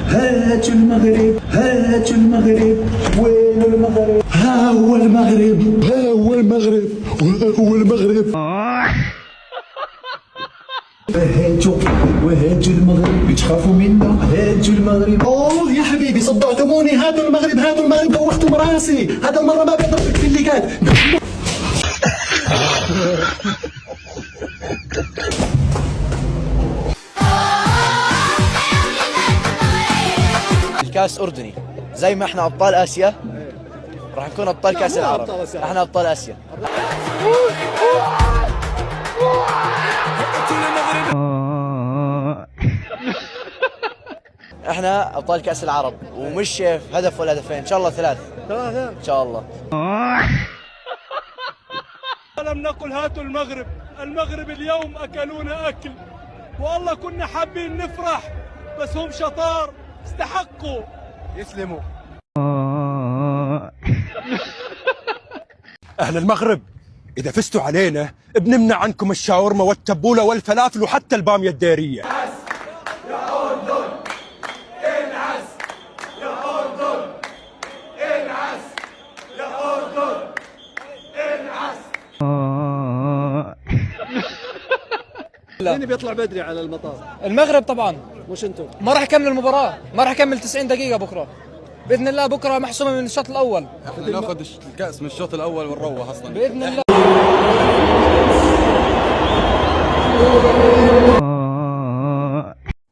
هاتوا المغرب هاتوا المغرب، وين المغرب؟ ها هو المغرب ها هو المغرب ها هو المغرب. وهاتوا المغرب، بتخافوا منا؟ هاتوا المغرب. اوه يا حبيبي صدعتموني، هاتوا المغرب هاتوا المغرب، دوختم راسي. هذا المره ما بضربك في اللقات. الكاس أردني، زي ما احنا أبطال آسيا راح نكون أبطال كأس العرب. احنا أبطال آسيا. احنا أبطال كأس العرب، ومش هدف ولا هدفين، إن شاء الله ثلاث إن شاء الله. لم نقل هاتوا المغرب، المغرب اليوم أكلونا أكل، والله كنا حابين نفرح بس هم شطار استحقوا يسلموا. أهل المغرب، إذا فزتوا علينا بنمنع عنكم الشاورما والتبولة والفلافل وحتى البامية الديرية. مين بيطلع بدري على المطار؟ المغرب طبعا. مش انتم؟ ما راح اكمل المباراة، ما راح اكمل 90 دقيقة بكرة بإذن الله. بكرة محسومة من الشوط الأول. احنا ناخذ الكأس من الشوط الأول ونروح أصلا بإذن الله.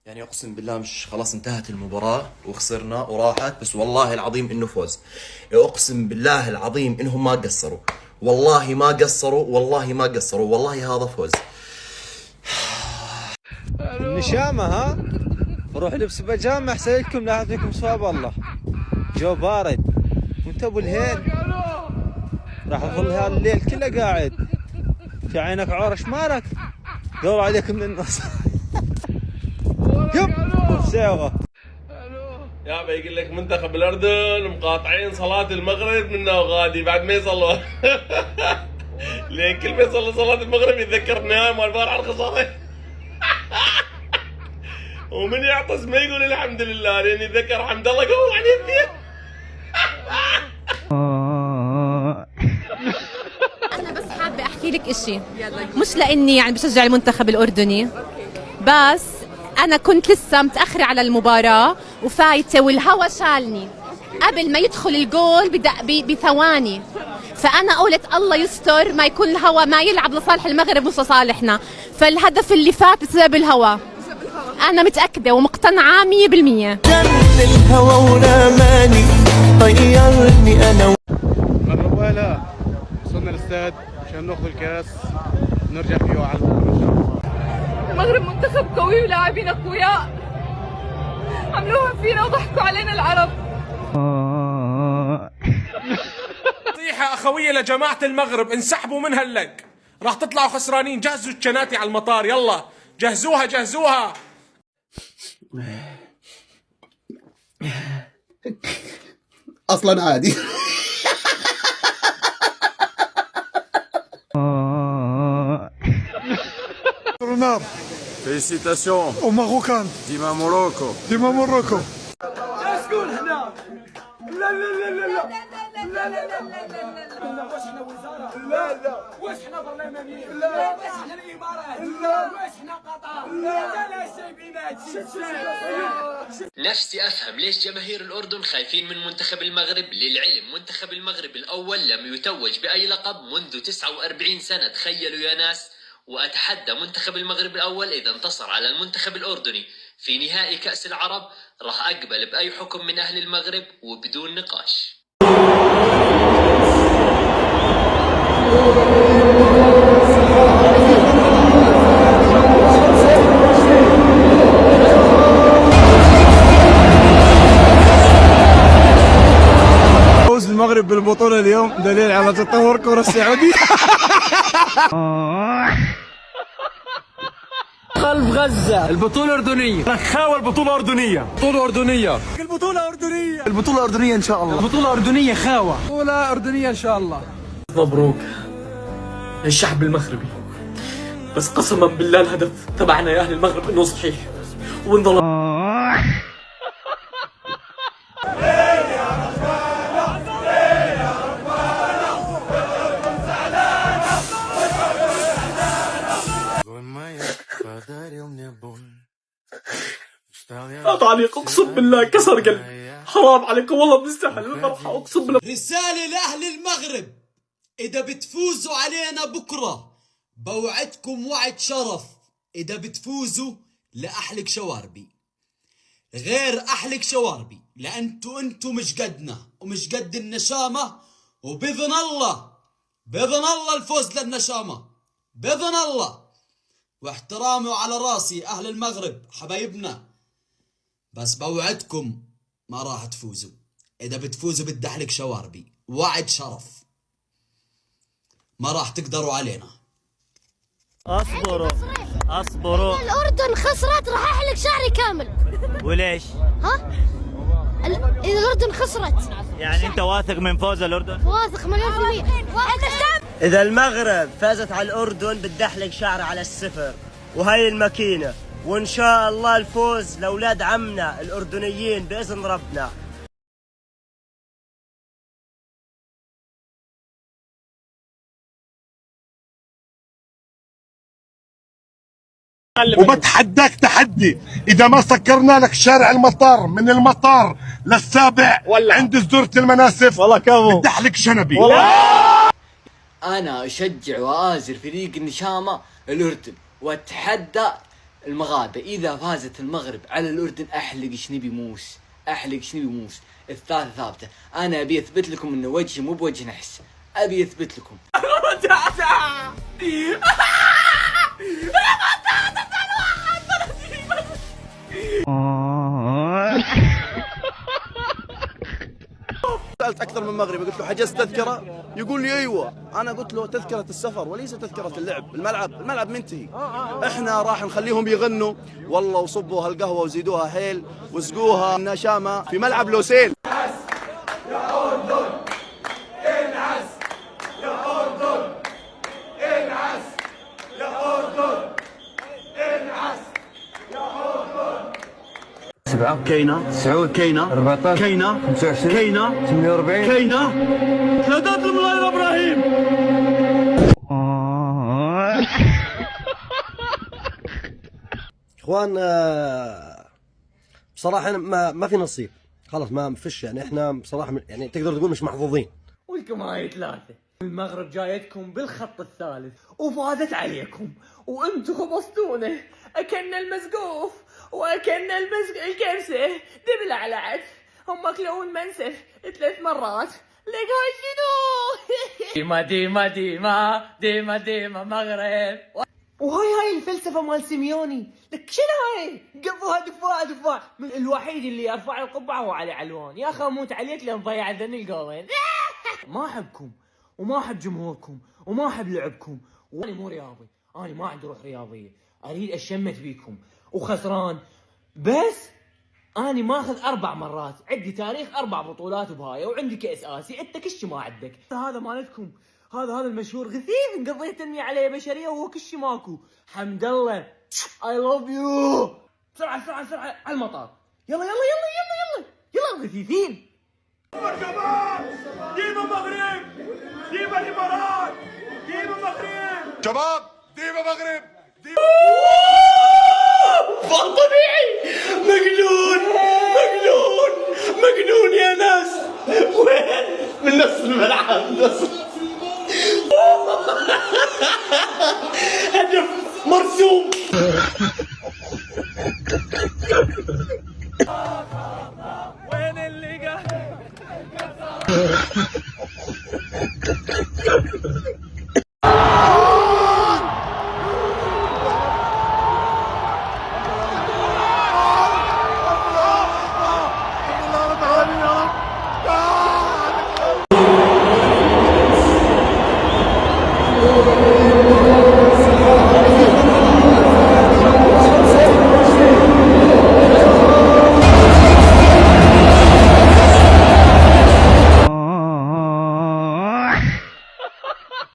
يعني اقسم بالله مش خلاص انتهت المباراة وخسرنا وراحت، بس والله العظيم انه فوز. اقسم بالله العظيم انهم ما قصروا، والله ما قصروا، والله ما قصروا، والله هذا فوز. النشامة ها؟ روح لبس بجامة احسن لكم، لا يعطيكم صواب الله. جو بارد وانت ابو الهيل راح اظل هالليل كله قاعد في عينك عور شمارك، دور عليك من النص. يب بسيوة يا بيقول لك منتخب الأردن مقاطعين صلاة المغرب منا وغادي بعد ما يصلوا. لين كل ما يصلي صلاة المغرب يتذكرنا مال البارح الخسارة. ومن يعطس ما يقول الحمد لله لين يتذكر حمد الله قبل عن يديه. أنا بس حابة أحكي لك إشي، مش لأني يعني بشجع المنتخب الأردني، بس أنا كنت لسه متأخرة على المباراة وفايتة والهوا شالني قبل ما يدخل الجول بثواني، فأنا قلت الله يستر ما يكون الهوا ما يلعب لصالح المغرب مش لصالحنا، فالهدف اللي فات بسبب الهوا. أنا متأكدة ومقتنعة 100%. الهوى ورماني طيرني انا. الرواله وصلنا الاستاد عشان ناخذ الكاس نرجع فيه على ان شاء الله. المغرب منتخب قوي ولاعبين أقوياء، عملوها فينا وضحكوا علينا العرب. نصيحة أخوية لجماعة المغرب، انسحبوا من هاللق، راح تطلعوا خسرانين. جهزوا الشناتي على المطار، يلا جهزوها جهزوها. اصلا عادي. Félicitations au Marocain. ديما موروكو ديما موروكو. شكون هنا؟ لا لا لا لا لا لا لا لا لا واش احنا وزارة؟ لا لا واش احنا برلمانيين؟ لا واش احنا الإمارات؟ لا واش احنا قطر؟ لا لا سايبينات. نفسي أفهم ليش جماهير الأردن خايفين من منتخب المغرب. للعلم منتخب المغرب الأول لم يتوج بأي لقب منذ 49 سنة، تخيلوا يا ناس. وأتحدى منتخب المغرب الأول إذا انتصر على المنتخب الأردني في نهائي كأس العرب راح أقبل بأي حكم من أهل المغرب وبدون نقاش. فوز المغرب بالبطولة اليوم دليل على تطور الكرة السعودية. قلب غزة البطولة أردنية. رخاوة البطولة أردنية. بطولة أردنية. البطولة أردنية. البطولة أردنية إن شاء الله. البطولة أردنية خاوة. بطولة أردنية إن شاء الله. مبروك للشعب المغربي، بس قسما بالله الهدف تبعنا يا أهل المغرب إنه صحيح ونظلم. عليك، اقسم بالله كسر قلبي، حرام عليكم والله بنستحل بالفرحة، اقسم بالله. رسالة لأهل المغرب، إذا بتفوزوا علينا بكرة بوعدكم وعد شرف، إذا بتفوزوا لأحلق شواربي، غير أحلق شواربي، لأنتوا مش قدنا ومش قد النشامة، وبإذن الله الفوز للنشامة بإذن الله، واحترامي على راسي أهل المغرب حبايبنا، بس بوعدكم ما راح تفوزوا، إذا بتفوزوا بدي أحلق شواربي، وعد شرف، ما راح تقدروا علينا. اصبروا الأردن خسرت راح أحلق شعري كامل. وليش؟ ها؟ إذا الأردن خسرت يعني أنت واثق من فوز الأردن؟ واثق مليون في المية. إذا المغرب فازت على الأردن بدي أحلق شعري على الصفر، وهي الماكينة، وإن شاء الله الفوز لأولاد عمنا الأردنيين بإذن ربنا. وبتحداك تحدي، اذا ما سكرنا لك شارع المطار من المطار للسابع عند زورة المناسف والله كفو بدي احلق شنبي. انا اشجع واازر فريق النشامة الاردن، واتحدى المغاربة اذا فازت المغرب على الاردن احلق شنبي موس، احلق شنبي موس، الثالثة ثابتة. انا ابي اثبت لكم انه وجهي مو بوجه نحس، ابي اثبت لكم. سألت أكثر من مغربي قلت له حجزت تذكرة؟ يقول لي أيوة. أنا قلت له تذكرة السفر وليس تذكرة اللعب، الملعب منتهي. إحنا راح نخليهم يغنوا والله، وصبوا هالقهوة وزيدوها حيل وسقوها النشامة في ملعب لوسيل. كينا 9 كينا 14 كينا 25 كينا 48 كينا سادات الملايين ابراهيم. اخوان بصراحه ما في نصيب، خلاص ما فيش، يعني احنا بصراحه يعني تقدر تقول مش محظوظين. ولكم هاي ثلاثه، المغرب جايتكم بالخط الثالث وفازت عليكم، وانتم خبصتونا، اكلنا المسقوف واكلنا الكبسه دبل على عد، هم اكلون منسف 3 مرات. لك هاي شنو؟ ديما ديما ديما ديما ديما مغرب. وهاي الفلسفه مال سيميوني، لك شنو هاي؟ قضوها دفاع من الوحيد اللي يرفع القبعه هو علي علوان. يا اخي اموت عليك لان ضيع ذني الجولين. ما احبكم وما احب جمهوركم وما احب لعبكم، وانا مو رياضي، انا ما عندي روح رياضيه، اريد اشمت بيكم وخسران، بس اني ماخذ 4 مرات، عندي تاريخ 4 بطولات بهاي، وعندي كاس اسيا، انت كلشي ما عندك. هذا مالتكم، هذا المشهور غثيث نقضيه تنميه عليه بشريه وهو كلشي ماكو. حمد الله اي لاف يو. بسرعه على المطار، يلا الغثيثين. ديما مغرب، ديما الامارات، ديما مغرب، شباب ديما مغرب، فضل طبيعي. مجنون يا ناس. وين؟ من نص الملعب، هدف مرسوم.